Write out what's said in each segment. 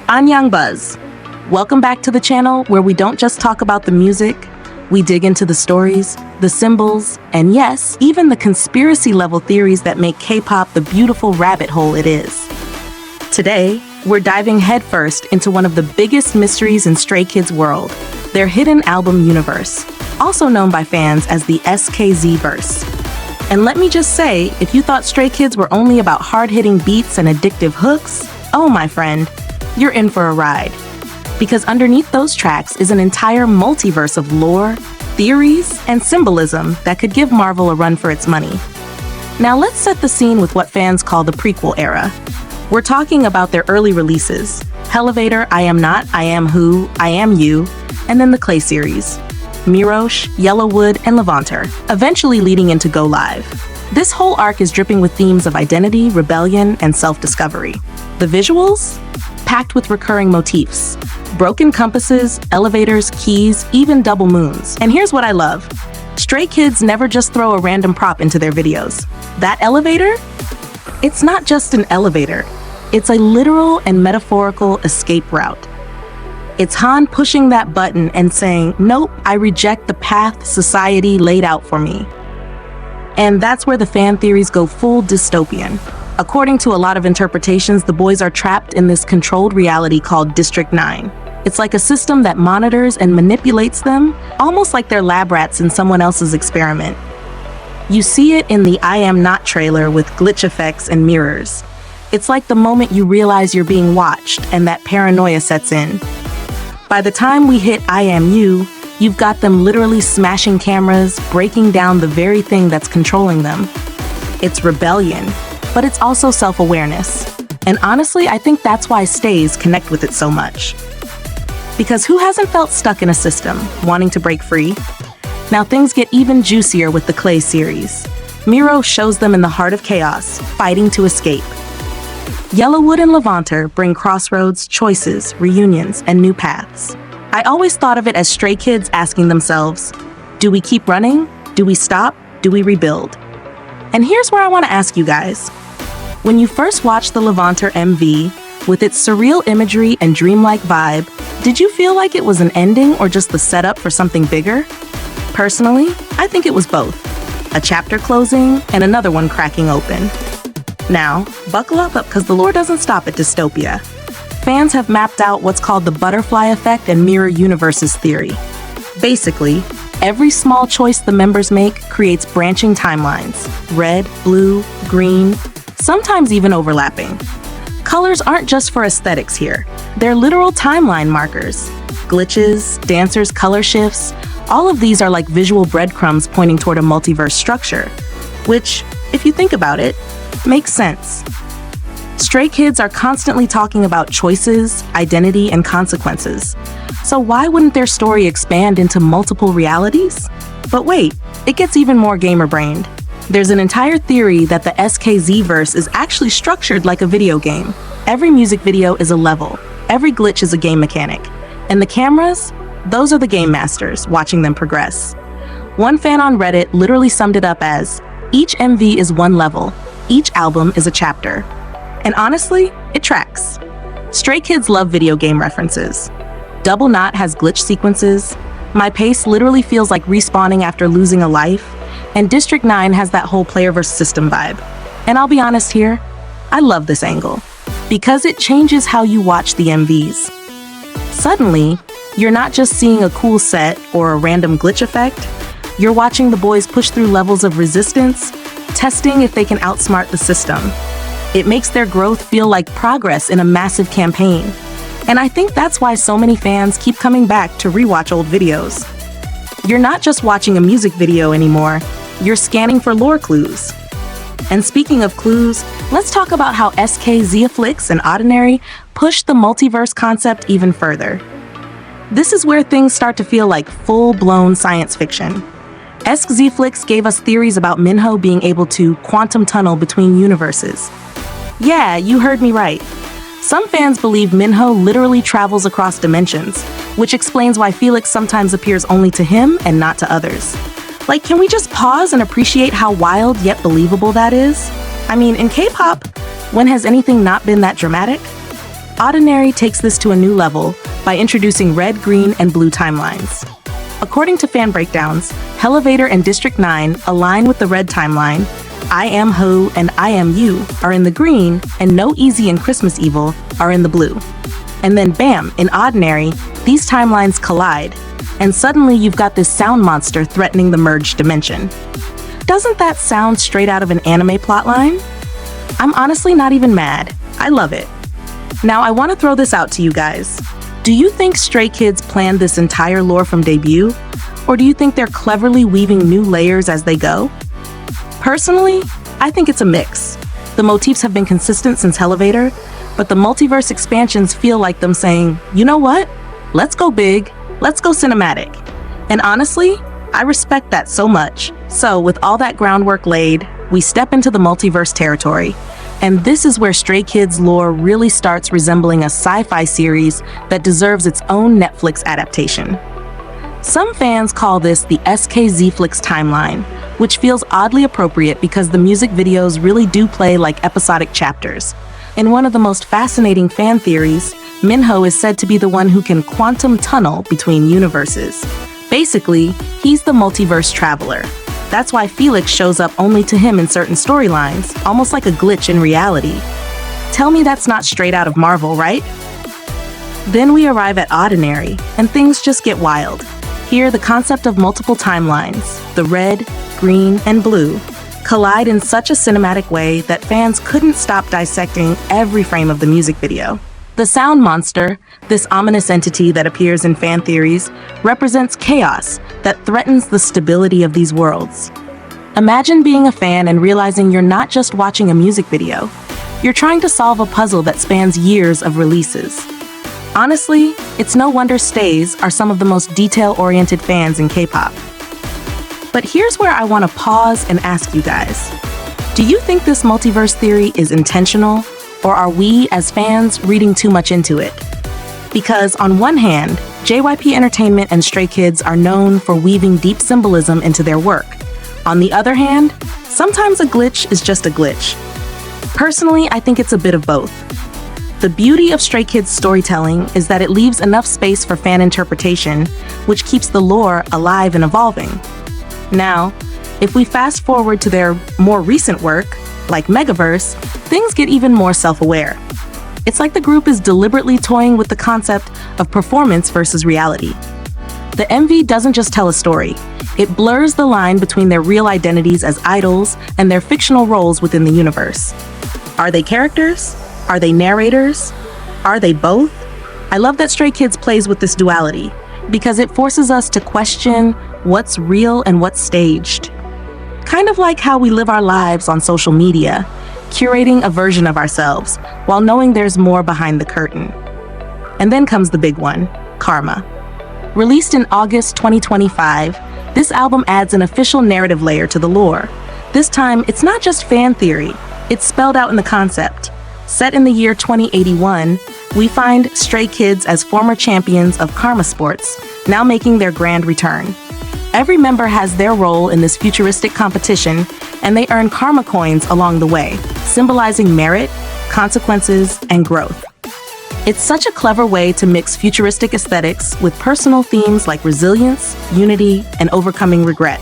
AnnyeongBuzz. Welcome back to the channel where we don't just talk about the music, we dig into the stories, the symbols, and yes, even the conspiracy-level theories that make K-pop the beautiful rabbit hole it is. Today, we're diving headfirst into one of the biggest mysteries in Stray Kids' world, their hidden album universe, also known by fans as the SKZ-verse. And let me just say, if you thought Stray Kids were only about hard-hitting beats and addictive hooks, oh my friend, you're in for a ride. Because underneath those tracks is an entire multiverse of lore, theories, and symbolism that could give Marvel a run for its money. Now let's set the scene with what fans call the prequel era. We're talking about their early releases, Elevator, I Am Not, I Am Who, I Am You, and then the Clay series, Mirosh, Yellowwood, and Levanter, eventually leading into Go Live. This whole arc is dripping with themes of identity, rebellion, and self-discovery. The visuals? Packed with recurring motifs. Broken compasses, elevators, keys, even double moons. And here's what I love. Stray Kids never just throw a random prop into their videos. That elevator? It's not just an elevator. It's a literal and metaphorical escape route. It's Han pushing that button and saying, "Nope, I reject the path society laid out for me." And that's where the fan theories go full dystopian. According to a lot of interpretations, the boys are trapped in this controlled reality called District 9. It's like a system that monitors and manipulates them, almost like they're lab rats in someone else's experiment. You see it in the I Am Not trailer with glitch effects and mirrors. It's like the moment you realize you're being watched and that paranoia sets in. By the time we hit I Am You, you've got them literally smashing cameras, breaking down the very thing that's controlling them. It's rebellion, but it's also self-awareness. And honestly, I think that's why stays connect with it so much. Because who hasn't felt stuck in a system, wanting to break free? Now things get even juicier with the Clay series. Miro shows them in the heart of chaos, fighting to escape. Yellowwood and Levanter bring crossroads, choices, reunions, and new paths. I always thought of it as Stray Kids asking themselves, do we keep running? Do we stop? Do we rebuild? And here's where I want to ask you guys. When you first watched the Levanter MV, with its surreal imagery and dreamlike vibe, did you feel like it was an ending or just the setup for something bigger? Personally, I think it was both. A chapter closing and another one cracking open. Now, buckle up because the lore doesn't stop at dystopia. Fans have mapped out what's called the butterfly effect and mirror universes theory. Basically, every small choice the members make creates branching timelines. Red, blue, green, sometimes even overlapping. Colors aren't just for aesthetics here. They're literal timeline markers. Glitches, dancers' color shifts, all of these are like visual breadcrumbs pointing toward a multiverse structure. Which, if you think about it, makes sense. Stray Kids are constantly talking about choices, identity, and consequences. So why wouldn't their story expand into multiple realities? But wait, it gets even more gamer-brained. There's an entire theory that the SKZ-verse is actually structured like a video game. Every music video is a level. Every glitch is a game mechanic. And the cameras? Those are the game masters, watching them progress. One fan on Reddit literally summed it up as, each MV is one level. Each album is a chapter. And honestly, it tracks. Stray Kids love video game references. Double Knot has glitch sequences. My Pace literally feels like respawning after losing a life. And District 9 has that whole playerverse system vibe. And I'll be honest here, I love this angle. Because it changes how you watch the MVs. Suddenly, you're not just seeing a cool set or a random glitch effect. You're watching the boys push through levels of resistance, testing if they can outsmart the system. It makes their growth feel like progress in a massive campaign. And I think that's why so many fans keep coming back to rewatch old videos. You're not just watching a music video anymore, you're scanning for lore clues. And speaking of clues, let's talk about how SKZ-verse and Oddinary pushed the multiverse concept even further. This is where things start to feel like full-blown science fiction. SKZ-verse gave us theories about Minho being able to quantum tunnel between universes. Yeah, you heard me right. Some fans believe Minho literally travels across dimensions, which explains why Felix sometimes appears only to him and not to others. Like, can we just pause and appreciate how wild yet believable that is? I mean, in K-pop, when has anything not been that dramatic? Oddinary takes this to a new level by introducing red, green, and blue timelines. According to fan breakdowns, Elevator and District 9 align with the red timeline, I Am Who and I Am You are in the green, and No Easy and Christmas Evil are in the blue. And then bam, in Oddinary, these timelines collide, and suddenly you've got this sound monster threatening the merged dimension. Doesn't that sound straight out of an anime plotline? I'm honestly not even mad. I love it. Now I want to throw this out to you guys. Do you think Stray Kids planned this entire lore from debut? Or do you think they're cleverly weaving new layers as they go? Personally, I think it's a mix. The motifs have been consistent since Elevator, but the multiverse expansions feel like them saying, you know what? Let's go big, let's go cinematic. And honestly, I respect that so much. So with all that groundwork laid, we step into the multiverse territory. And this is where Stray Kids lore really starts resembling a sci-fi series that deserves its own Netflix adaptation. Some fans call this the SKZ-Flix timeline, which feels oddly appropriate because the music videos really do play like episodic chapters. In one of the most fascinating fan theories, Minho is said to be the one who can quantum tunnel between universes. Basically, he's the multiverse traveler. That's why Felix shows up only to him in certain storylines, almost like a glitch in reality. Tell me that's not straight out of Marvel, right? Then we arrive at Oddinary, and things just get wild. Here, the concept of multiple timelines, the red, green, and blue, collide in such a cinematic way that fans couldn't stop dissecting every frame of the music video. The sound monster, this ominous entity that appears in fan theories, represents chaos that threatens the stability of these worlds. Imagine being a fan and realizing you're not just watching a music video. You're trying to solve a puzzle that spans years of releases. Honestly, it's no wonder stays are some of the most detail-oriented fans in K-pop. But here's where I want to pause and ask you guys. Do you think this multiverse theory is intentional? Or are we, as fans, reading too much into it? Because on one hand, JYP Entertainment and Stray Kids are known for weaving deep symbolism into their work. On the other hand, sometimes a glitch is just a glitch. Personally, I think it's a bit of both. The beauty of Stray Kids' storytelling is that it leaves enough space for fan interpretation, which keeps the lore alive and evolving. Now, if we fast forward to their more recent work, like Megaverse, things get even more self-aware. It's like the group is deliberately toying with the concept of performance versus reality. The MV doesn't just tell a story, it blurs the line between their real identities as idols and their fictional roles within the universe. Are they characters? Are they narrators? Are they both? I love that Stray Kids plays with this duality, because it forces us to question what's real and what's staged. Kind of like how we live our lives on social media, curating a version of ourselves while knowing there's more behind the curtain. And then comes the big one, Karma. Released in August 2025, this album adds an official narrative layer to the lore. This time, it's not just fan theory, it's spelled out in the concept. Set in the year 2081, we find Stray Kids as former champions of Karma Sports, now making their grand return. Every member has their role in this futuristic competition, and they earn karma coins along the way, symbolizing merit, consequences, and growth. It's such a clever way to mix futuristic aesthetics with personal themes like resilience, unity, and overcoming regret.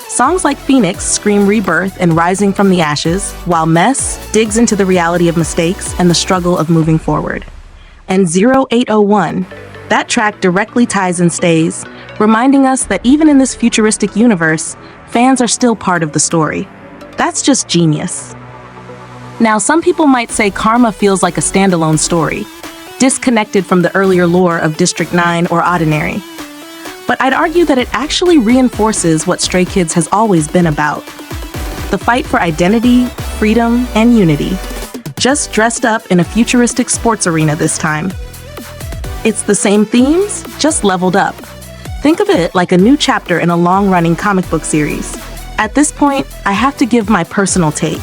Songs like Phoenix scream rebirth and rising from the ashes, while Mess digs into the reality of mistakes and the struggle of moving forward. And 0801, that track directly ties and stays, reminding us that even in this futuristic universe, fans are still part of the story. That's just genius. Now, some people might say Karma feels like a standalone story, disconnected from the earlier lore of District 9 or Oddinary. But I'd argue that it actually reinforces what Stray Kids has always been about. The fight for identity, freedom, and unity, just dressed up in a futuristic sports arena this time. It's the same themes, just leveled up. Think of it like a new chapter in a long-running comic book series. At this point, I have to give my personal take.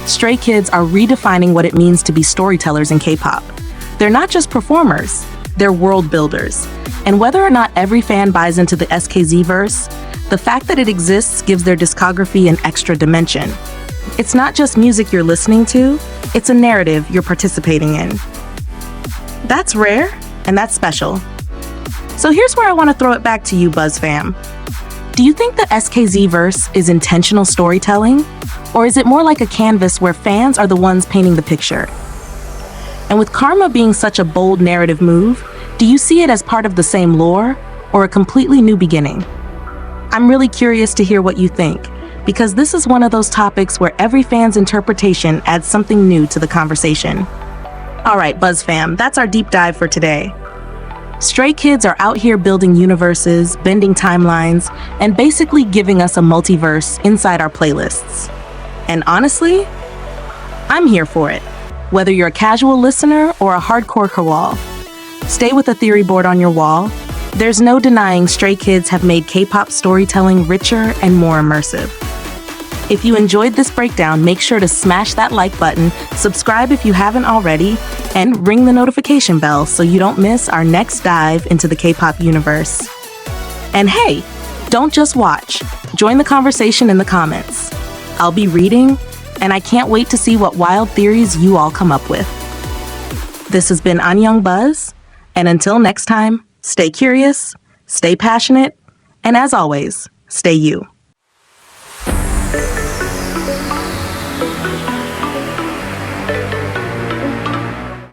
Stray Kids are redefining what it means to be storytellers in K-pop. They're not just performers, they're world builders. And whether or not every fan buys into the SKZ-verse, The fact that it exists gives their discography an extra dimension. It's not just music you're listening to, it's a narrative you're participating in. That's rare, and that's special. So here's where I want to throw it back to you, Buzz fam. Do you think the SKZ-verse is intentional storytelling? Or is it more like a canvas where fans are the ones painting the picture? And with Karma being such a bold narrative move, do you see it as part of the same lore, or a completely new beginning? I'm really curious to hear what you think, because this is one of those topics where every fan's interpretation adds something new to the conversation. All right, Buzz fam, that's our deep dive for today. Stray Kids are out here building universes, bending timelines, and basically giving us a multiverse inside our playlists. And honestly, I'm here for it. Whether you're a casual listener or a hardcore kawal, stay with a theory board on your wall. There's no denying Stray Kids have made K-pop storytelling richer and more immersive. If you enjoyed this breakdown, make sure to smash that like button, subscribe if you haven't already, and ring the notification bell so you don't miss our next dive into the K-pop universe. And hey, don't just watch. Join the conversation in the comments. I'll be reading, and I can't wait to see what wild theories you all come up with. This has been AnnyeongBuzz, and until next time, stay curious, stay passionate, and as always, stay you.